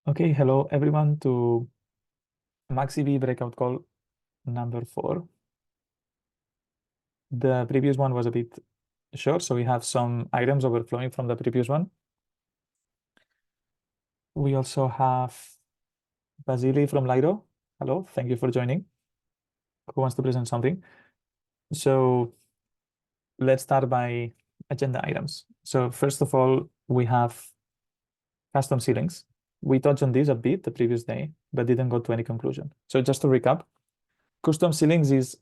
Okay, hello everyone to maxEB breakout call number 4. The previous one was a bit short, so we have some items overflowing from the previous one. We also have Vasily from Lido. Hello, thank you for joining. Who wants to present something? So let's start by agenda items. So first of all, we have custom ceilings. We touched on this a bit the previous day, but didn't go to any conclusion. So just to recap, custom ceilings is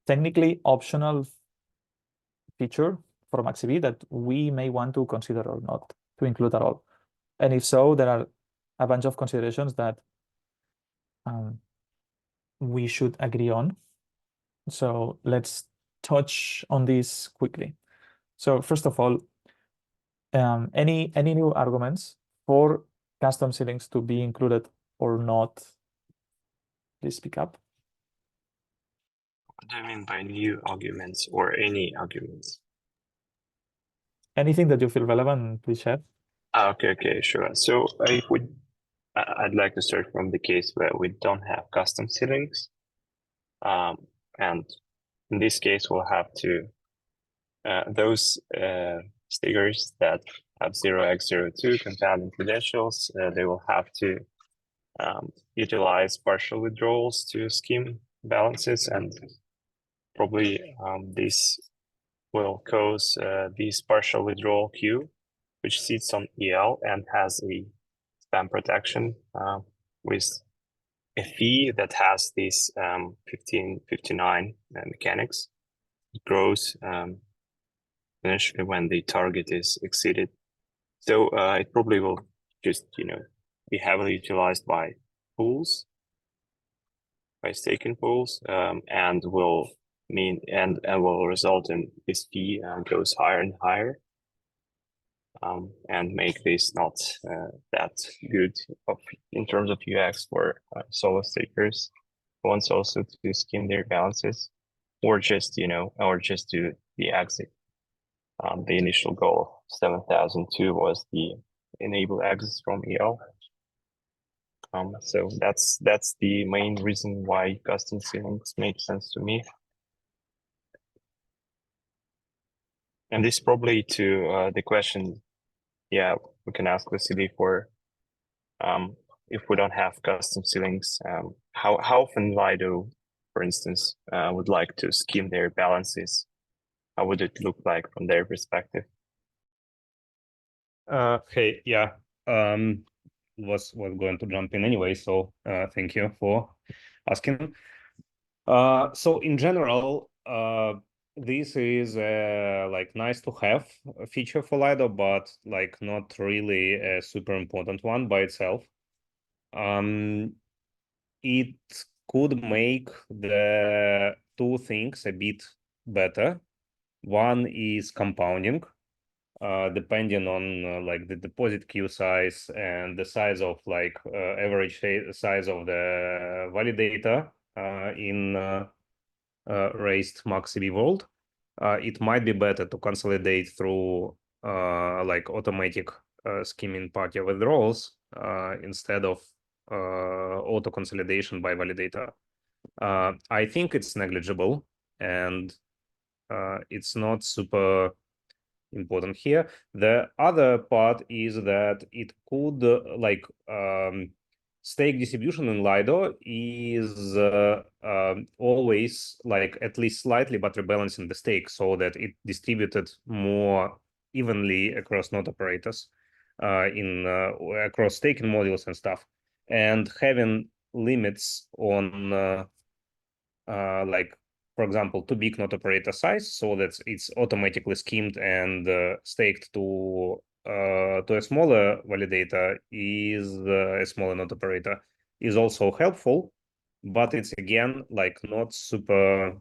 technically optional feature for maxEB that we may want to consider or not to include at all. And if so, there are a bunch of considerations that we should agree on. So let's touch on this quickly. So first of all, any new arguments for custom ceilings to be included or not? Please speak up. What do you mean by new arguments or any arguments? Anything that you feel relevant, please share. Okay, sure. So I'd like to start from the case where we don't have custom ceilings. And in this case, we'll have to, those stickers that have 0x02 compounding credentials, they will have to utilize partial withdrawals to skim balances, and probably this will cause this partial withdrawal queue, which sits on EL and has a spam protection with a fee that has this 1559 mechanics. It grows initially when the target is exceeded. So it probably will just, be heavily utilized by pools, by staking pools, and will will result in this fee goes higher and higher, and make this not that good in terms of UX for solo stakers who wants also to skim their balances, or just do the exit. The initial goal 7,002 was the enable exits from EL. So that's the main reason why custom ceilings make sense to me. And this probably to the question, we can ask Vasily for if we don't have custom ceilings, how often Lido, for instance, would like to skim their balances? How would it look like from their perspective? Hey, yeah. Was going to jump in anyway, so thank you for asking. So in general, this is like nice to have a feature for Lido, but like not really a super important one by itself. It could make the two things a bit better. One is compounding, depending on like the deposit queue size and the size of like average size of the validator in raised maxEB world. It might be better to consolidate through like automatic skimming party withdrawals instead of auto consolidation by validator. I think it's negligible and it's not super important here. The other part is that it could stake distribution in Lido is always like at least slightly but rebalancing the stake so that it distributed more evenly across node operators across staking modules and stuff, and having limits on like, for example, too big node operator size, so that it's automatically skimmed and staked to a smaller validator is a smaller node operator is also helpful, but it's again like not super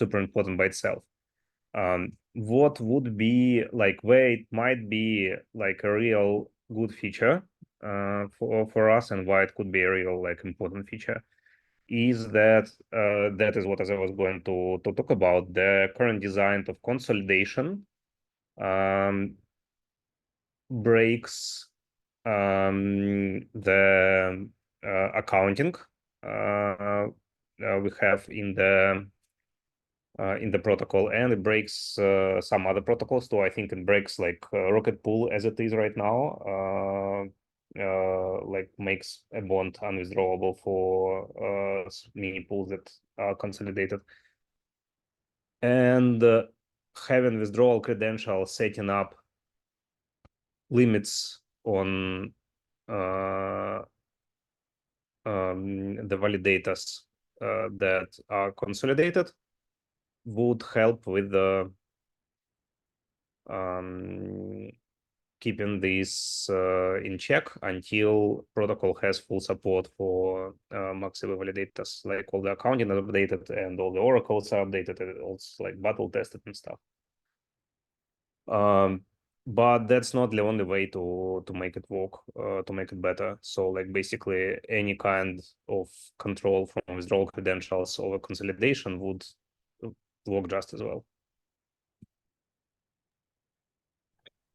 important by itself. What would be like where it might be like a real good feature for us, and why it could be a real like important feature, is that that is what I was going to talk about. The current design of consolidation breaks the accounting we have in the protocol, and it breaks some other protocols too. I think it breaks like Rocket Pool as it is right now. Like makes a bond unwithdrawable for mini pools that are consolidated. And having withdrawal credential setting up limits on the validators that are consolidated would help with the keeping this in check until protocol has full support for maxEB validators, like all the accounting is updated and all the oracles are updated and also like battle tested and stuff. But that's not the only way to make it work, to make it better. So like basically any kind of control from withdrawal credentials over consolidation would work just as well.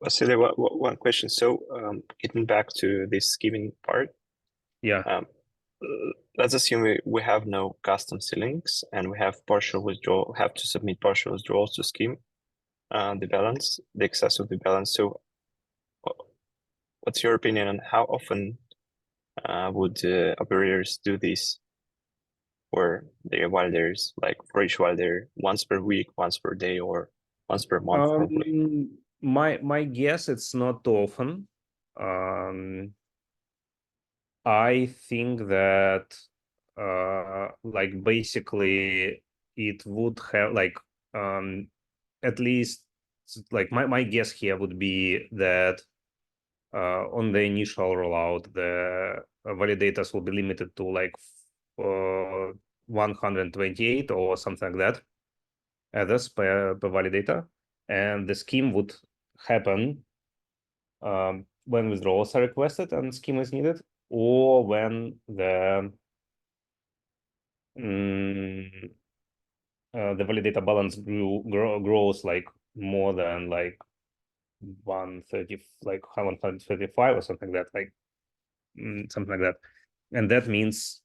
Vasily, one question. So getting back to this scheming part. Yeah. Let's assume we have no custom ceilings and we have partial withdrawal, have to submit partial withdrawals to scheme the balance, the excess of the balance. So what's your opinion on how often would operators do this? Or while there's like for each validator, once per week, once per day, or once per month? Probably. My guess, it's not too often. I think that like basically it would have like at least like my guess here would be that on the initial rollout the validators will be limited to like 128 or something like that others per validator, and the scheme would happen when withdrawals are requested and scheme is needed, or when the validator balance grows like more than like 130, like 135 or something like that, like something like that, and that means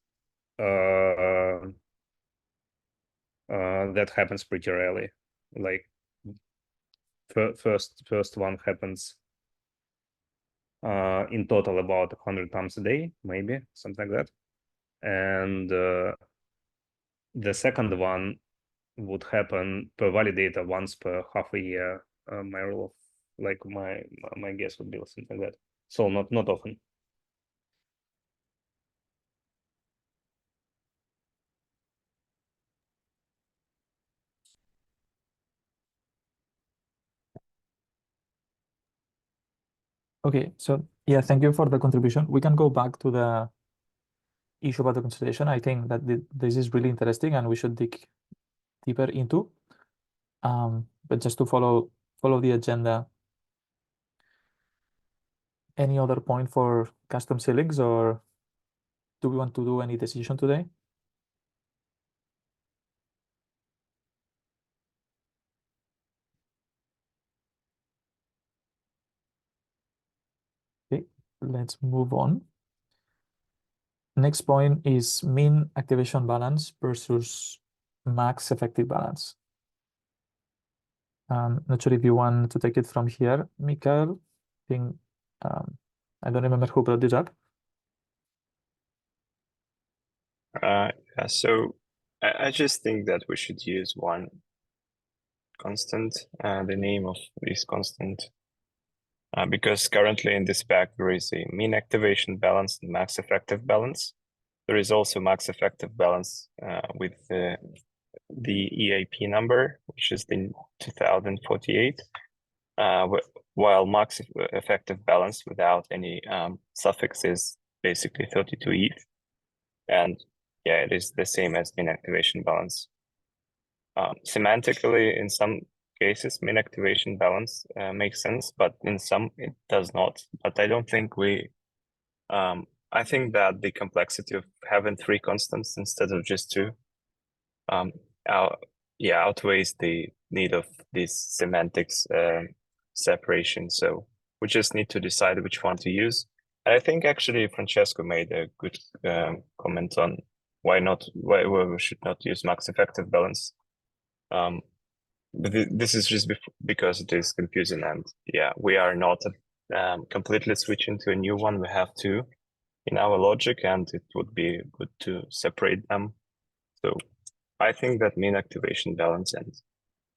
that happens pretty rarely. Like first one happens in total about 100 times a day, maybe something like that, and the second one would happen per validator once per half a year. My rule of like my guess would be something like that. So not often. Okay, so yeah, thank you for the contribution. We can go back to the issue about the consolidation. I think that this is really interesting and we should dig deeper into. But just to follow the agenda, any other point for custom ceilings, or do we want to do any decision today? Okay, let's move on. Next point is mean activation balance versus max effective balance. Not sure if you want to take it from here, Mikael. I think I don't remember who brought this up. Yeah, so I just think that we should use one constant, the name of this constant, because currently in this spec there is a mean activation balance and max effective balance. There is also max effective balance with the EIP number, which is the 2048, while max effective balance without any suffix is basically 32 ETH. And yeah, it is the same as mean activation balance. Semantically, in some cases, mean activation balance makes sense, but in some it does not. But I don't think we. I think that the complexity of having 3 constants instead of just 2, outweighs the need of this semantics separation. So we just need to decide which one to use. I think actually Francesco made a good comment on why we should not use max effective balance. But this is just because it is confusing, and yeah, we are not completely switching to a new one. We have to in our logic, and it would be good to separate them. So I think that mean activation balance and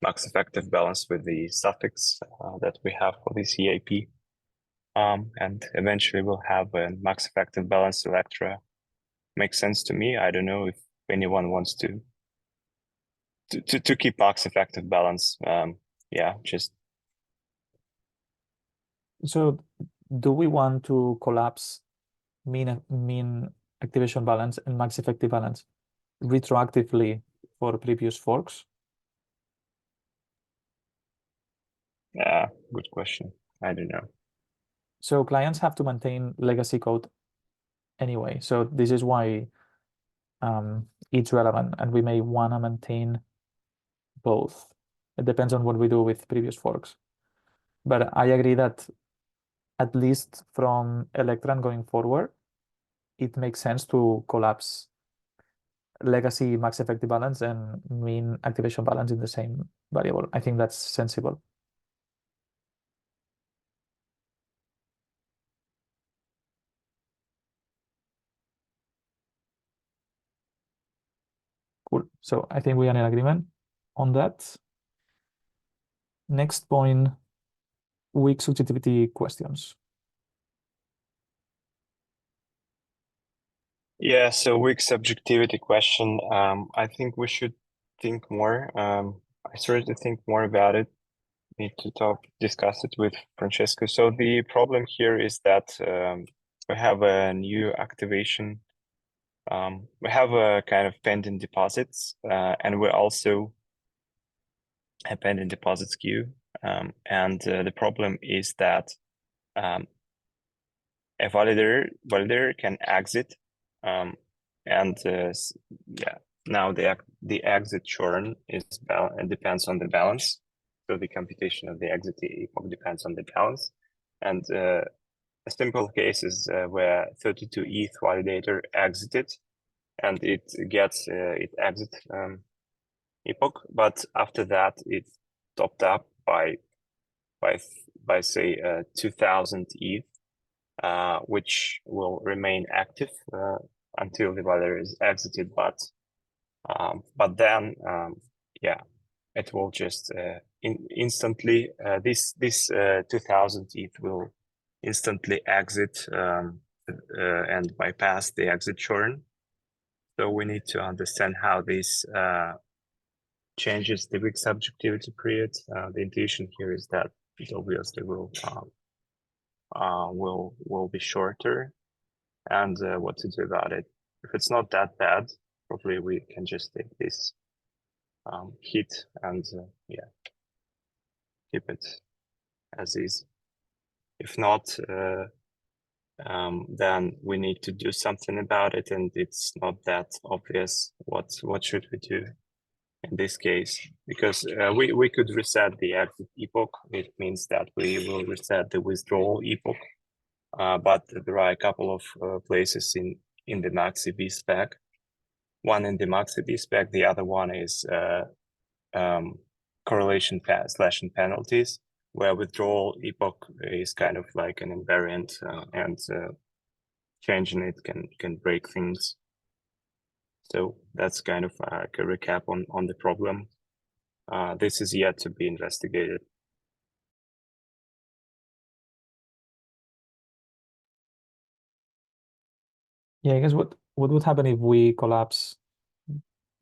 max effective balance with the suffix that we have for this EIP. And eventually we'll have a max effective balance Electra. Makes sense to me. I don't know if anyone wants to keep max effective balance. Yeah, just. So do we want to collapse mean activation balance and max effective balance retroactively for previous forks? Yeah, good question. I don't know. So clients have to maintain legacy code anyway. So this is why it's relevant, and we may want to maintain both. It depends on what we do with previous forks. But I agree that at least from Electron going forward, it makes sense to collapse legacy max effective balance and mean activation balance in the same variable. I think that's sensible. Cool. So I think we are in agreement on that. Next point, weak subjectivity questions. Yeah, so weak subjectivity question. I think we should think more. I started to think more about it. Need to discuss it with Francesco. So the problem here is that we have a new activation. We have a kind of pending deposits, and we also have pending deposits queue. And the problem is that a validator can exit, and yeah, now the exit churn is depends on the balance. So the computation of the exit epoch depends on the balance, and a simple case is where 32 ETH validator exited, and it gets it exit epoch, but after that it topped up by say 2000 ETH, which will remain active until the validator is exited, but then yeah, it will just instantly this 2000 ETH will instantly exit and bypass the exit churn. So we need to understand how this changes the weak subjectivity period. The intuition here is that it obviously will be shorter, and what to do about it. If it's not that bad, probably we can just take this hit and yeah, keep it as is. If not, then we need to do something about it, and it's not that obvious. What should we do in this case? Because we could reset the exit epoch. It means that we will reset the withdrawal epoch, but there are a couple of places in the maxEB spec. One in the maxEB spec, the other one is correlation slashing penalties, where withdrawal epoch is kind of like an invariant, and changing it can break things. So that's kind of a recap on the problem. This is yet to be investigated. Yeah, I guess what would happen if we collapse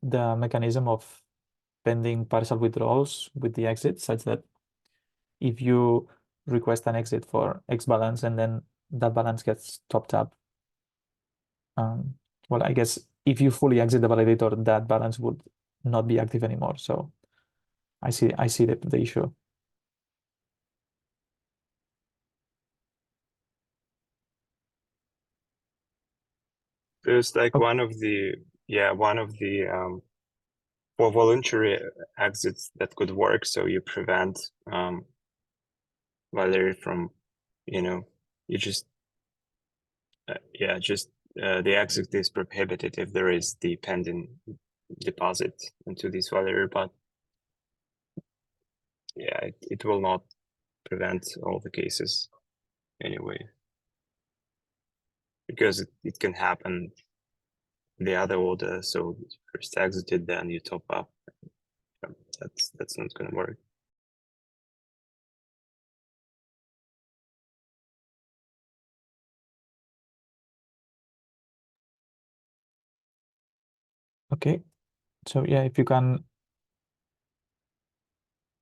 the mechanism of pending partial withdrawals with the exit, such that if you request an exit for X balance and then that balance gets topped up, well, I guess if you fully exit the validator, that balance would not be active anymore. So I see the issue. There's like one of the for voluntary exits that could work. So you prevent validator from, you just Yeah, just the exit is prohibited if there is the pending deposit into this validator, but yeah, it will not prevent all the cases anyway, because it can happen the other order. So first exited, then you top up. That's not going to work. Okay, so yeah, if you can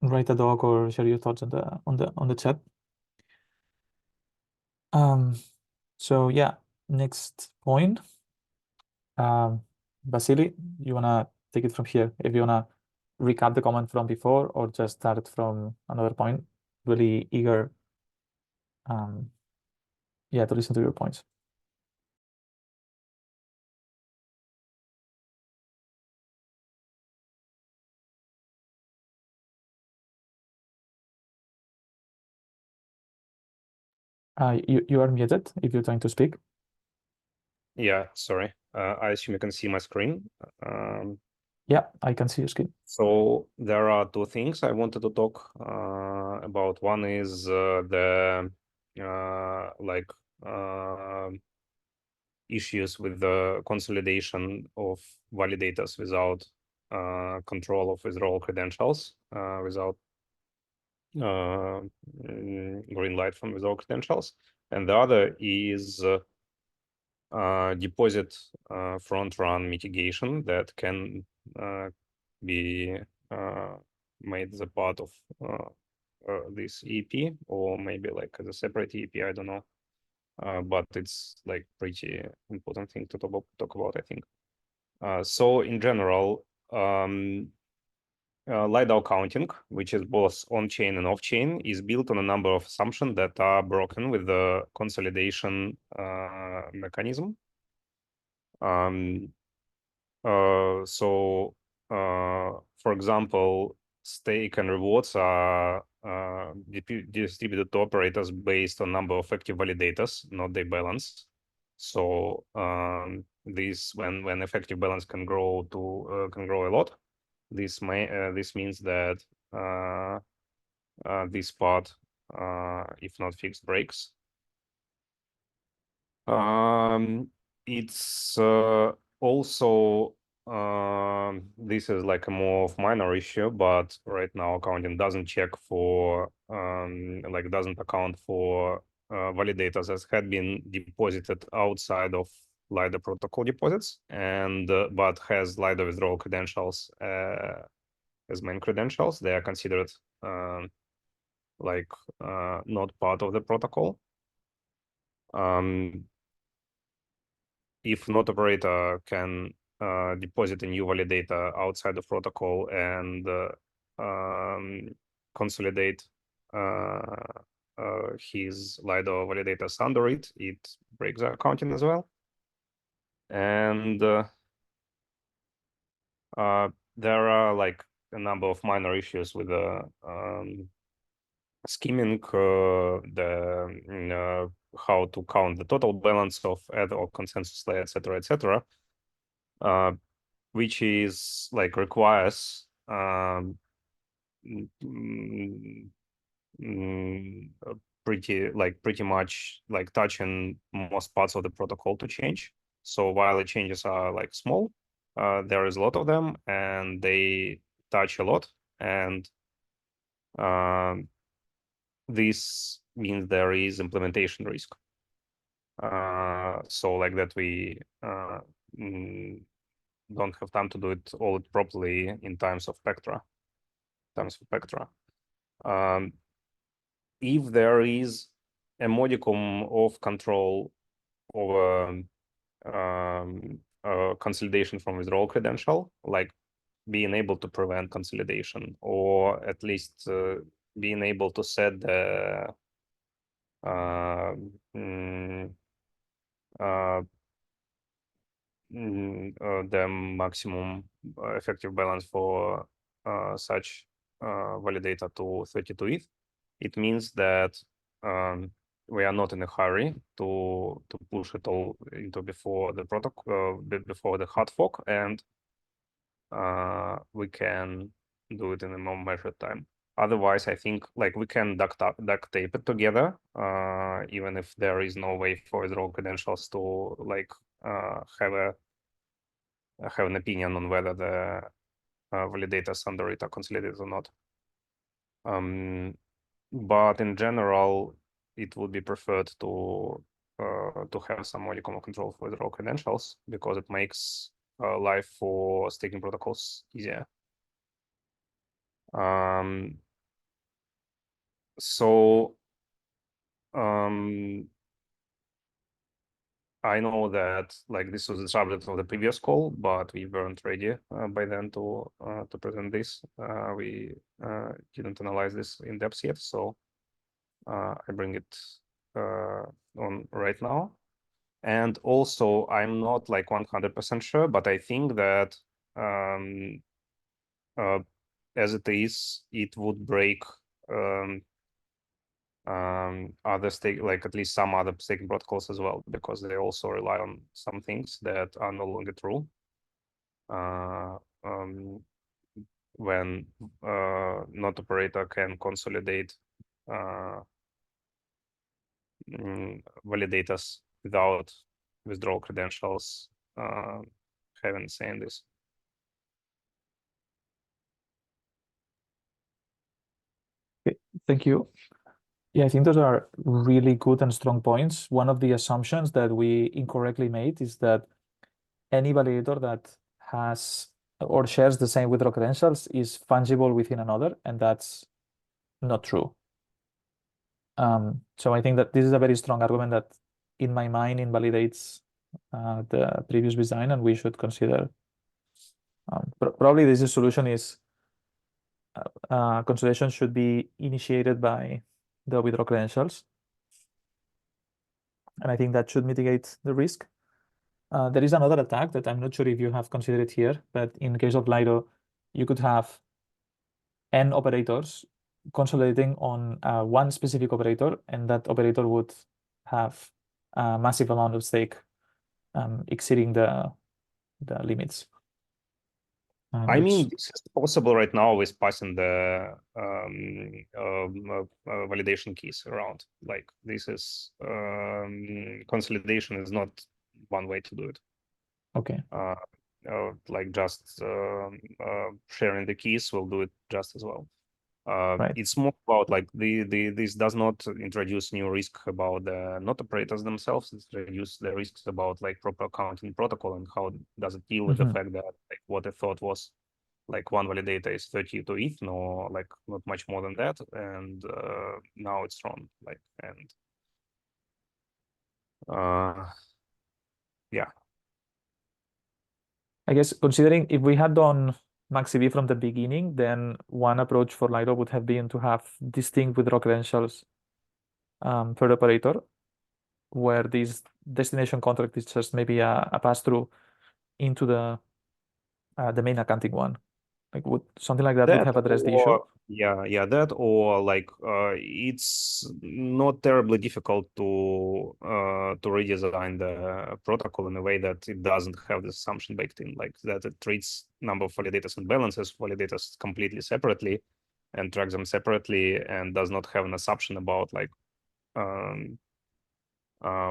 write a doc or share your thoughts on the chat. So yeah, next point. Vasily, you wanna take it from here? If you wanna recap the comment from before or just start from another point, really eager, yeah, to listen to your points. You are muted if you're trying to speak. Yeah, sorry. I assume you can see my screen. Yeah, I can see your screen. So there are two things I wanted to talk about. One is the issues with the consolidation of validators without control of withdrawal credentials, without green light from withdrawal credentials. And the other is deposit front run mitigation that can be made as a part of this EIP, or maybe like as a separate EIP, I don't know. But it's like pretty important thing to talk about, I think. So in general, LiDAR counting, which is both on-chain and off-chain, is built on a number of assumptions that are broken with the consolidation mechanism. For example, stake and rewards are distributed to operators based on number of active validators, not their balance. So this when effective balance can grow a lot, this means that this part, if not fixed, breaks. It's also this is like a more of minor issue, but right now accounting doesn't check for doesn't account for validators that had been deposited outside of LiDAR protocol deposits, and but has LiDAR withdrawal credentials as main credentials. They are considered not part of the protocol. If node operator can deposit a new validator outside the protocol and consolidate his LiDAR validators under it, it breaks the accounting as well. And there are like a number of minor issues with the scheming, how to count the total balance of either or consensus layer, etc., which is like requires pretty much like touching most parts of the protocol to change. So while the changes are like small, there is a lot of them and they touch a lot, and this means there is implementation risk. So like that we don't have time to do it all properly in times of spectra. If there is a modicum of control over consolidation from withdrawal credential, like being able to prevent consolidation, or at least being able to set the maximum effective balance for such validator to 32 ETH. It means that we are not in a hurry to push it all into before the protocol, before the hard fork, and we can do it in a more measured time. Otherwise, I think like we can duct tape it together, even if there is no way for the raw credentials to like have an opinion on whether the validators under it are consolidated or not. But in general, it would be preferred to have some modicum of control for the raw credentials because it makes life for staking protocols easier. So I know that like this was the subject of the previous call, but we weren't ready by then to present this. We didn't analyze this in depth yet, so I bring it on right now. And also, I'm not like 100% sure, but I think that as it is, it would break other stake, like at least some other staking protocols as well, because they also rely on some things that are no longer true. When not operator can consolidate validators without withdrawal credentials having saying this. Okay, thank you. Yeah, I think those are really good and strong points. One of the assumptions that we incorrectly made is that any validator that has or shares the same withdrawal credentials is fungible within another, and that's not true. So I think that this is a very strong argument that, in my mind, invalidates the previous design, and we should consider. Probably this solution is consolidation should be initiated by the withdrawal credentials, and I think that should mitigate the risk. There is another attack that I'm not sure if you have considered here, but in case of Lido, you could have n operators consolidating on one specific operator, and that operator would have a massive amount of stake exceeding the limits. I mean, this is possible right now with passing the validation keys around. Like this is consolidation is not one way to do it. Okay. Like just sharing the keys will do it just as well. Right. It's more about like this does not introduce new risk about the not operators themselves. It introduces the risks about like proper accounting protocol and how does it deal with the fact that like what I thought was like one validator is 32 ETH, no, like not much more than that, and now it's wrong. Like and yeah. I guess considering if we had done maxEB from the beginning, then one approach for Lido would have been to have distinct withdrawal credentials per operator, where this destination contract is just maybe a pass-through into the main accounting one. Like would something like that would have addressed the issue? Yeah, that or like it's not terribly difficult to redesign the protocol in a way that it doesn't have this assumption baked in, like that it treats number of validators and balances validators completely separately and tracks them separately and does not have an assumption about like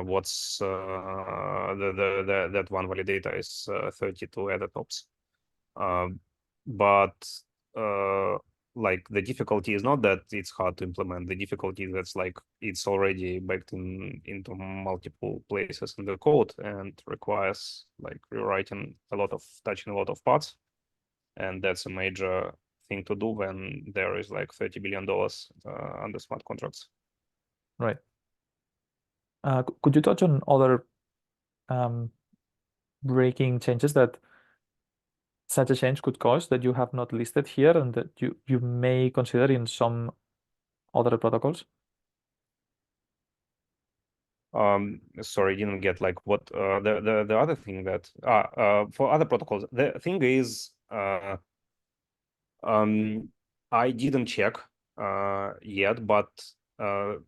what's that one validator is 32 at the tops. But like the difficulty is not that it's hard to implement. The difficulty is that's like it's already baked into multiple places in the code and requires like rewriting touching a lot of parts, and that's a major thing to do when there is like $30 billion under smart contracts. Right. Could you touch on other breaking changes that such a change could cause that you have not listed here and that you may consider in some other protocols? Sorry, didn't get like what the other thing that for other protocols. The thing is I didn't check yet, but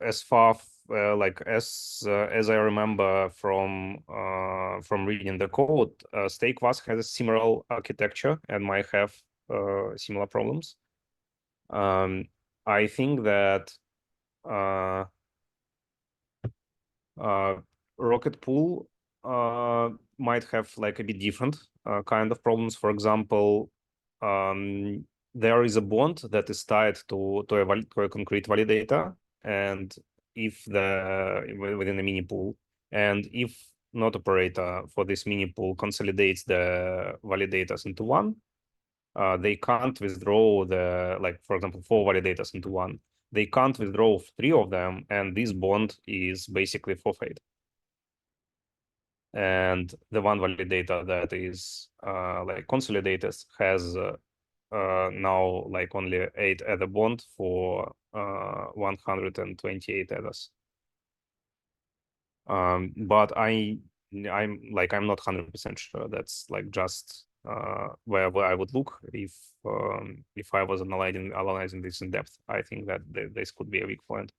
as far like as I remember from reading the code, StakeVAS has a similar architecture and might have similar problems. I think that Rocket Pool might have like a bit different kind of problems. For example, there is a bond that is tied to a concrete validator, and if within a mini pool, and if node operator for this mini pool consolidates the validators into one, they can't withdraw for example, 4 validators into one. They can't withdraw 3 of them, and this bond is basically forfeit. And the one validator that is like consolidated has now like only 8 ether bond for 128 ethers. But I'm not 100% sure. That's like just where I would look if I was analyzing this in depth. I think that this could be a weak point.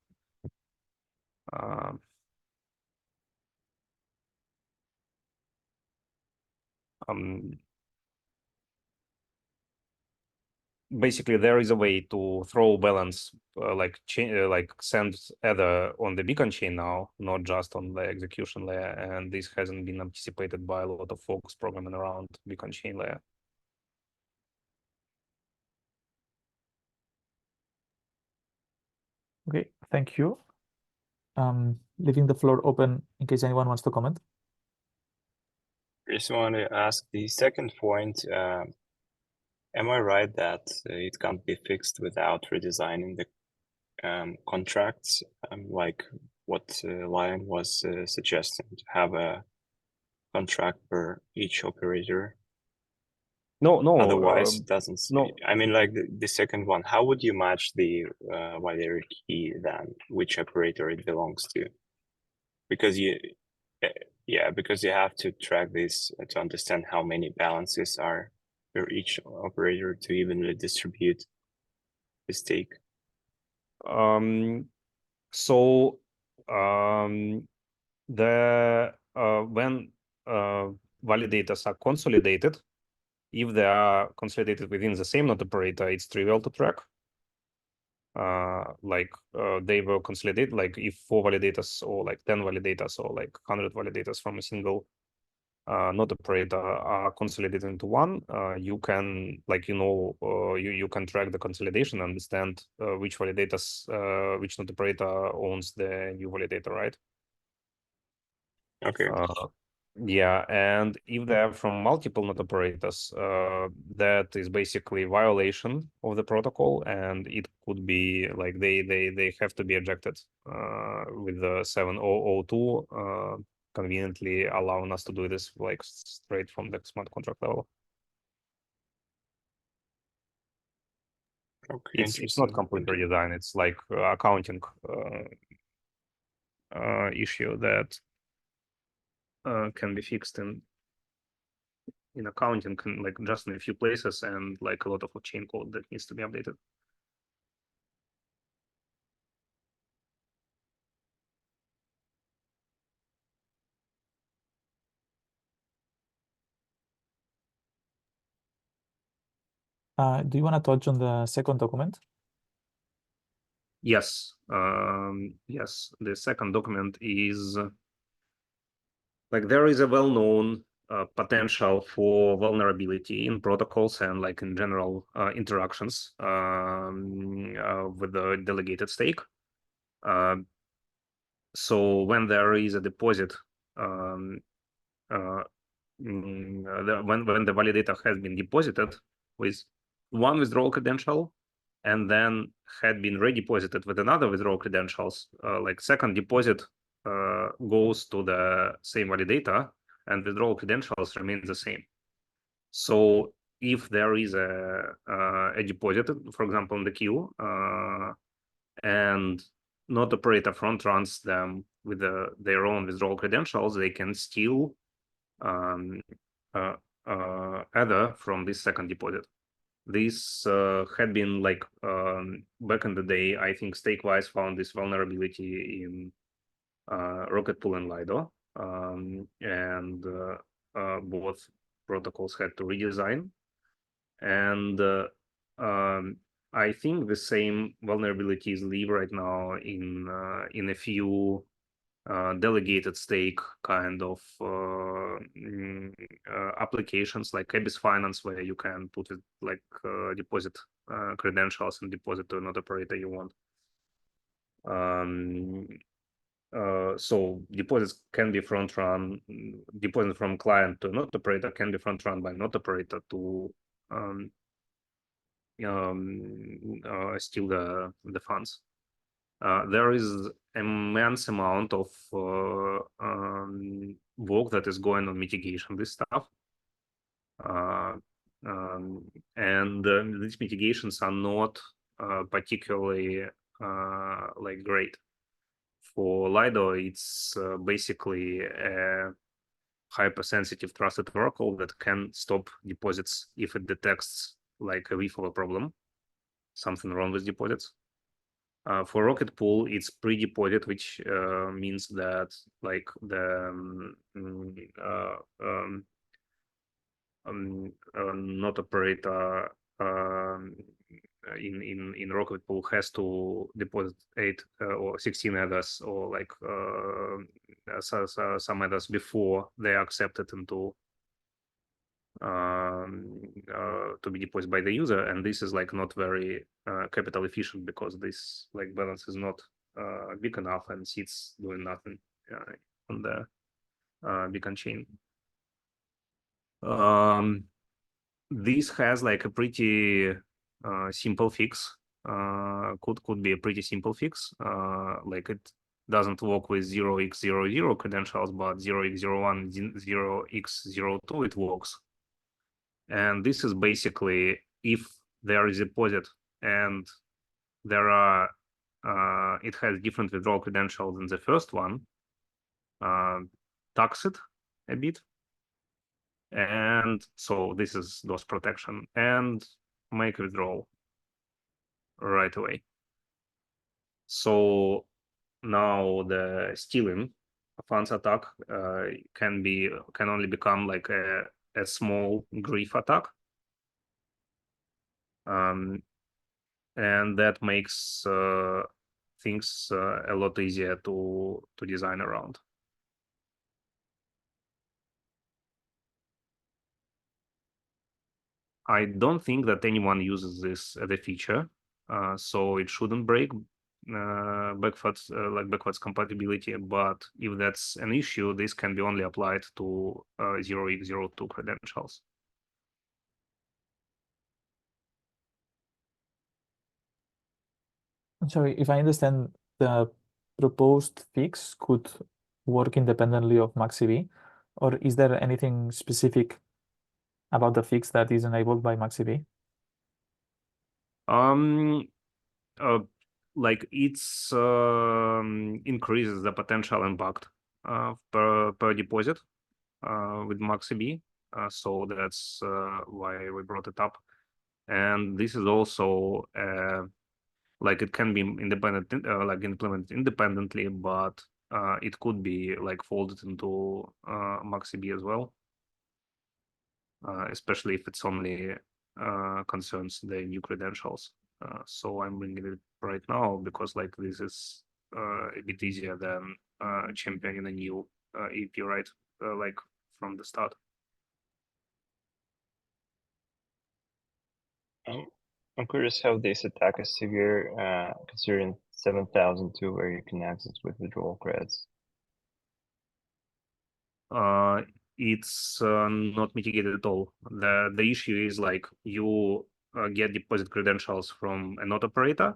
Basically, there is a way to throw balance, like send ether on the beacon chain now, not just on the execution layer, and this hasn't been anticipated by a lot of folks programming around beacon chain layer. Okay, thank you. Leaving the floor open in case anyone wants to comment. I just want to ask the second point. Am I right that it can't be fixed without redesigning the contracts, like what Lion was suggesting, to have a contract for each operator? No. Otherwise, it doesn't. No. I mean, like the second one, how would you match the validator key then, which operator it belongs to? Because you have to track this to understand how many balances are for each operator to evenly distribute the stake. So when validators are consolidated, if they are consolidated within the same node operator, it's trivial to track. They were consolidated, like if 4 validators or like 10 validators or like 100 validators from a single node operator are consolidated into one, you can you can track the consolidation, understand which validators, which node operator owns the new validator, right? Okay. Yeah, and if they're from multiple node operators, that is basically violation of the protocol, and it could be like they have to be ejected with the 7002 conveniently allowing us to do this like straight from the smart contract level. Okay, it's not complete redesign. It's like accounting issue that can be fixed in accounting, like just in a few places, and like a lot of chain code that needs to be updated. Do you want to touch on the second document? Yes. Yes, the second document is like there is a well-known potential for vulnerability in protocols and like in general interactions with the delegated stake. So when there is a deposit, when the validator has been deposited with one withdrawal credential and then had been redeposited with another withdrawal credentials, like second deposit goes to the same validator and withdrawal credentials remain the same. So if there is a deposit, for example, in the queue, and node operator front runs them with their own withdrawal credentials, they can steal ether from this second deposit. This had been like back in the day, I think StakeWise found this vulnerability in Rocket Pool and Lido, and both protocols had to redesign. And I think the same vulnerabilities live right now in a few delegated stake kind of applications like EBS Finance, where you can put it like deposit credentials and deposit to another operator you want. So deposits can be front run, deposit from client to not operator can be front run by not operator to steal the funds. There is immense amount of work that is going on mitigation this stuff. And these mitigations are not particularly like great. For Lido, it's basically a hypersensitive trusted oracle that can stop deposits if it detects like a whiff of a problem, something wrong with deposits. For Rocket Pool, it's pre-deposit, which means that like the not operator in Rocket Pool has to deposit 8 or 16 adders or like some adders before they are accepted into to be deposited by the user, and this is like not very capital efficient because this like balance is not big enough and sits doing nothing on the beacon chain. This has like a pretty simple fix. Could be a pretty simple fix. Like it doesn't work with 0x00 credentials, but 0x01, 0x02 it works. And this is basically if there is a deposit and there are it has different withdrawal credentials than the first one, tax it a bit. And so this is DOS protection, and make withdrawal right away. So now the stealing funds attack can only become like a small grief attack, and that makes things a lot easier to design around. I don't think that anyone uses this as a feature, so it shouldn't break backwards compatibility. But if that's an issue, this can be only applied to 0x02 credentials. Sorry, if I understand, the proposed fix could work independently of maxEB, or is there anything specific about the fix that is enabled by maxEB? Like it's increases the potential impact per deposit with maxEB, so that's why we brought it up. And this is also like it can be independent, like implemented independently, but it could be like folded into maxEB as well, especially if it's only concerns the new credentials. So I'm bringing it right now because like this is a bit easier than championing a new EIP right like from the start. I'm curious how this attack is severe, considering 7002 where you can access with withdrawal credits. It's not mitigated at all. The issue is like you get deposit credentials from a not operator,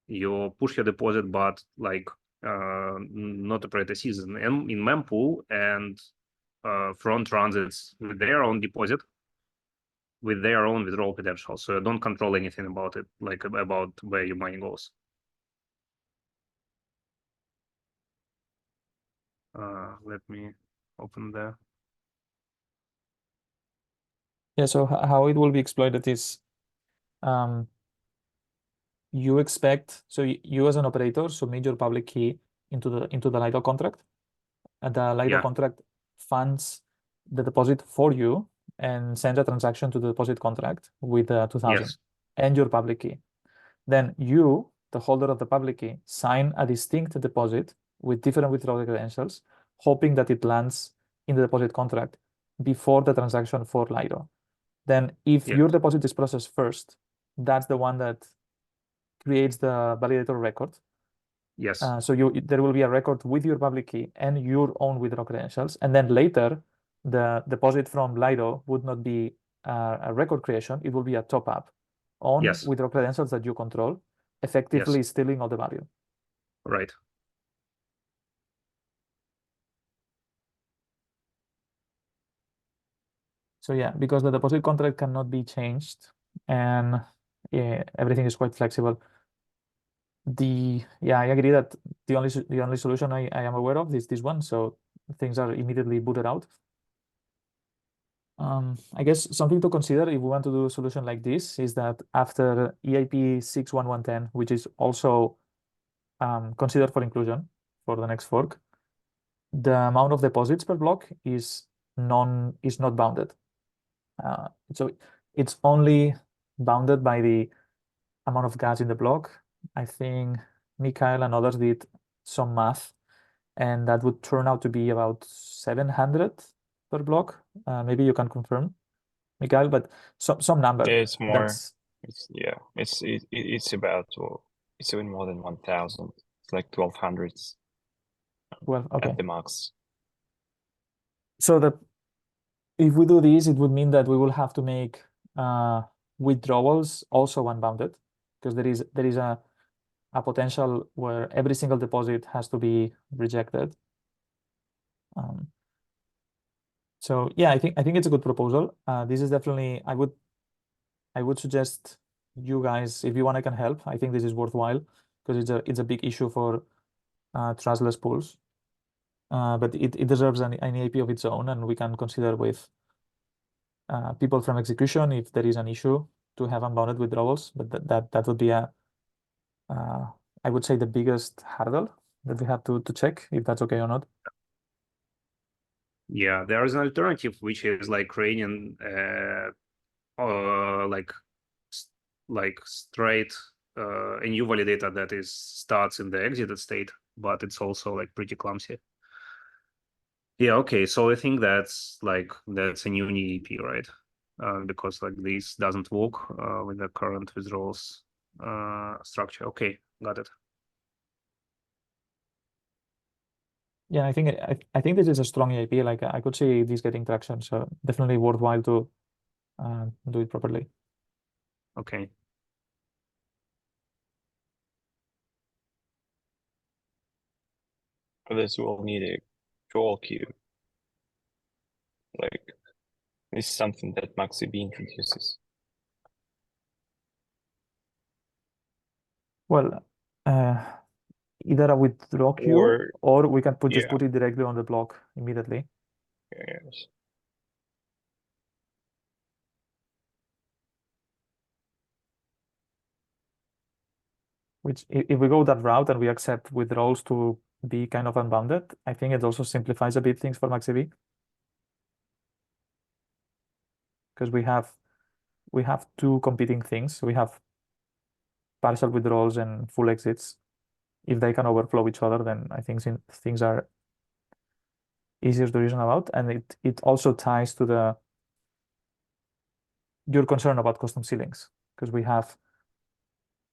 you push your deposit, but like not operator sees in mempool and front runs it with their own deposit with their own withdrawal credentials, so you don't control anything about it, like about where your money goes. Let me open there. Yeah, so how it will be exploited is you expect, so you as an operator submit your public key into the Lido contract. And the Lido Yeah. contract funds the deposit for you and sends a transaction to the deposit contract with 2000 Yes. and your public key. Then you, the holder of the public key, sign a distinct deposit with different withdrawal credentials, hoping that it lands in the deposit contract before the transaction for Lido. Then if Yes. your deposit is processed first, that's the one that creates the validator record. Yes. So there will be a record with your public key and your own withdrawal credentials. And then later, the deposit from Lido would not be a record creation. It will be a top up on Yes. withdrawal credentials that you control, effectively Yes. stealing all the value. Right. So yeah, because the deposit contract cannot be changed and everything is quite flexible. I agree that the only solution I am aware of is this one. So things are immediately booted out. I guess something to consider if we want to do a solution like this is that after EIP-61110, which is also considered for inclusion for the next fork, the amount of deposits per block is not bounded. So it's only bounded by the amount of gas in the block. I think Mikhail and others did some math, and that would turn out to be about 700 per block. Maybe you can confirm, Mikhail, but some number. It's more. That's It's about it's even more than 1,000. It's like 1,200 well, okay. at the max. So if we do this, it would mean that we will have to make withdrawals also unbounded, because there is a potential where every single deposit has to be rejected. So yeah, I think it's a good proposal. This is definitely I would suggest you guys, if you want, I can help. I think this is worthwhile because it's a big issue for trustless pools. But it deserves an EIP of its own, and we can consider with people from execution if there is an issue to have unbounded withdrawals. But that would be I would say the biggest hurdle that we have to check if that's okay or not. Yeah, there is an alternative which is like creating like straight a new validator that starts in the exited state, but it's also like pretty clumsy. Yeah, okay. So I think that's a new EIP, right? Because like this doesn't work with the current withdrawals structure. Okay, got it. Yeah, I think this is a strong EIP. Like I could see this getting traction, so definitely worthwhile to do it properly. Okay. For this, we'll need a control queue. Like this is something that maxEB introduces. Well, either a withdraw queue or we can just put it directly on the block immediately. Yes. Which if we go that route and we accept withdrawals to be kind of unbounded, I think it also simplifies a bit things for maxEB. Because we have two competing things. We have partial withdrawals and full exits. If they can overflow each other, then I think things are easier to reason about. And it also ties to your concern about custom ceilings, because we have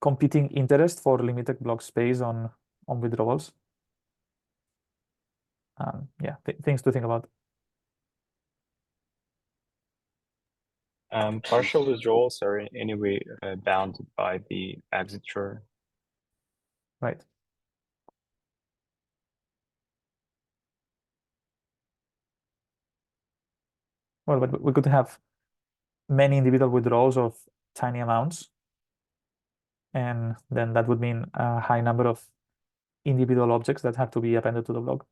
competing interest for limited block space on withdrawals. Yeah, things to think about. Partial withdrawals are anyway bounded by the exit churn. Right. Well, but we could have many individual withdrawals of tiny amounts, and then that would mean a high number of individual objects that have to be appended to the block.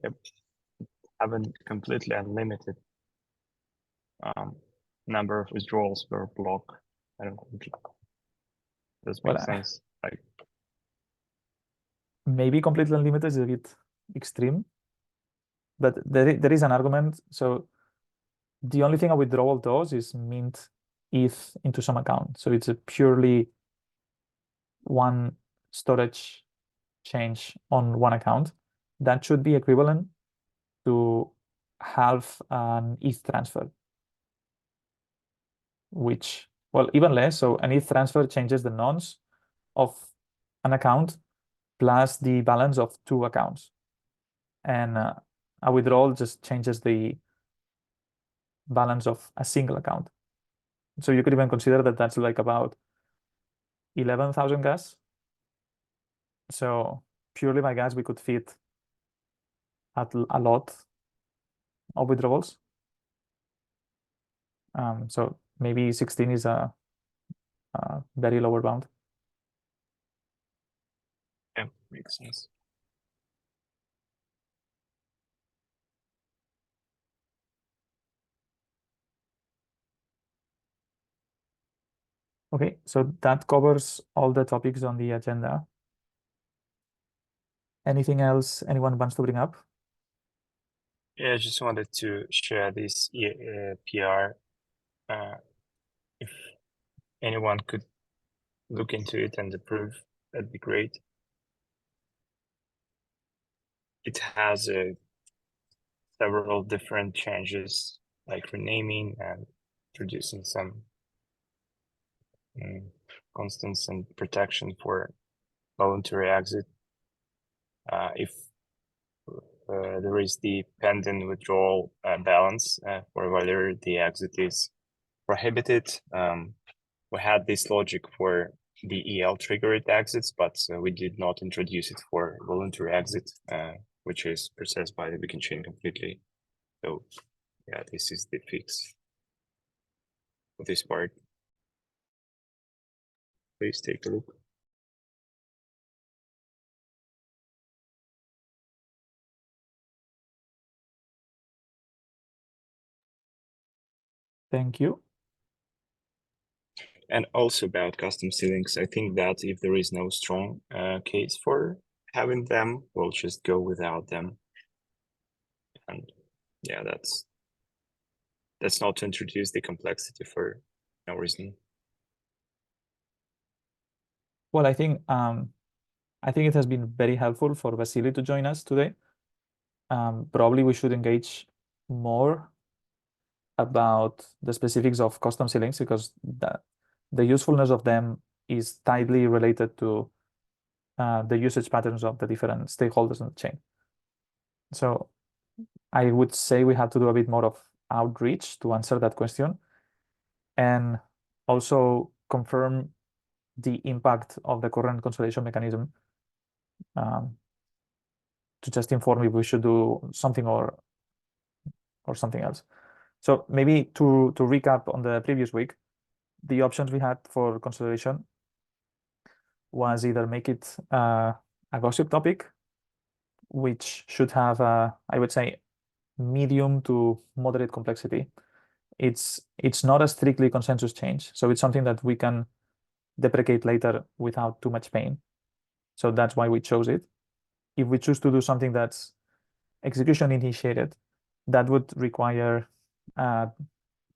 Yep. Having completely unlimited number of withdrawals per block. I don't think it does make sense. Like, maybe completely unlimited is a bit extreme, but there is an argument. So the only thing a withdrawal does is mint ETH into some account. So it's a purely one storage change on one account. That should be equivalent to half an ETH transfer, which, well, even less. So an ETH transfer changes the nonce of an account plus the balance of two accounts. And a withdrawal just changes the balance of a single account. So you could even consider that that's like about 11,000 gas. So purely by gas, we could fit at a lot of withdrawals. So maybe 16 is a very lower bound. yeah, makes sense. Okay, so that covers all the topics on the agenda. Anything else anyone wants to bring up? Yeah, I just wanted to share this PR. If anyone could look into it and approve, that'd be great. It has several different changes, like renaming and introducing some constants and protection for voluntary exit. If there is the pending withdrawal balance for whether the exit is prohibited. We had this logic for the EL triggered exits, but we did not introduce it for voluntary exit, which is processed by the beacon chain completely. So yeah, this is the fix for this part. Please take a look. Thank you. And also about custom ceilings, I think that if there is no strong case for having them, we'll just go without them. And yeah, that's not to introduce the complexity for no reason. Well, I think it has been very helpful for Vasily to join us today. Probably we should engage more about the specifics of custom ceilings because the usefulness of them is tightly related to the usage patterns of the different stakeholders in the chain. So I would say we have to do a bit more of outreach to answer that question and also confirm the impact of the current consolidation mechanism to just inform if we should do something or something else. So maybe to recap on the previous week, the options we had for consideration was either make it a gossip topic, which should have I would say medium to moderate complexity. It's not a strictly consensus change, so it's something that we can deprecate later without too much pain. So that's why we chose it. If we choose to do something that's execution initiated, that would require an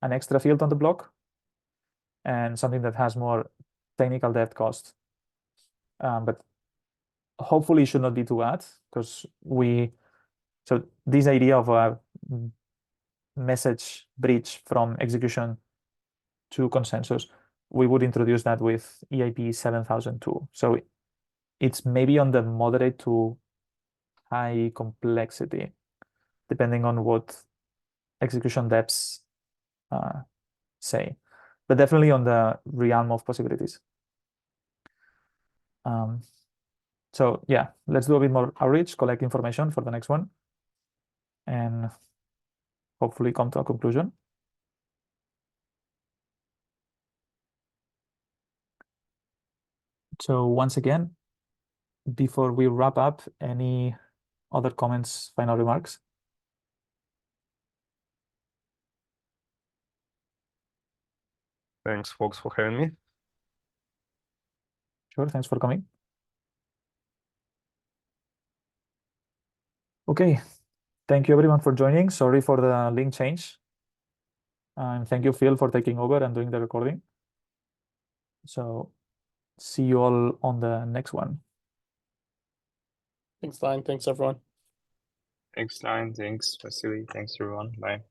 extra field on the block and something that has more technical debt cost. But hopefully it should not be too bad because so this idea of a message bridge from execution to consensus, we would introduce that with EIP-7002. So it's maybe on the moderate to high complexity, depending on what execution depths say, but definitely on the realm of possibilities. So yeah, let's do a bit more outreach, collect information for the next one, and hopefully come to a conclusion. So once again, before we wrap up, any other comments, final remarks? Thanks, folks, for having me. Sure, thanks for coming. Okay, thank you everyone for joining. Sorry for the link change. And thank you, Phil, for taking over and doing the recording. So see you all on the next one. Thanks, Line. Thanks, everyone. Thanks, Lion. Thanks, Vasily. Thanks, everyone. Bye.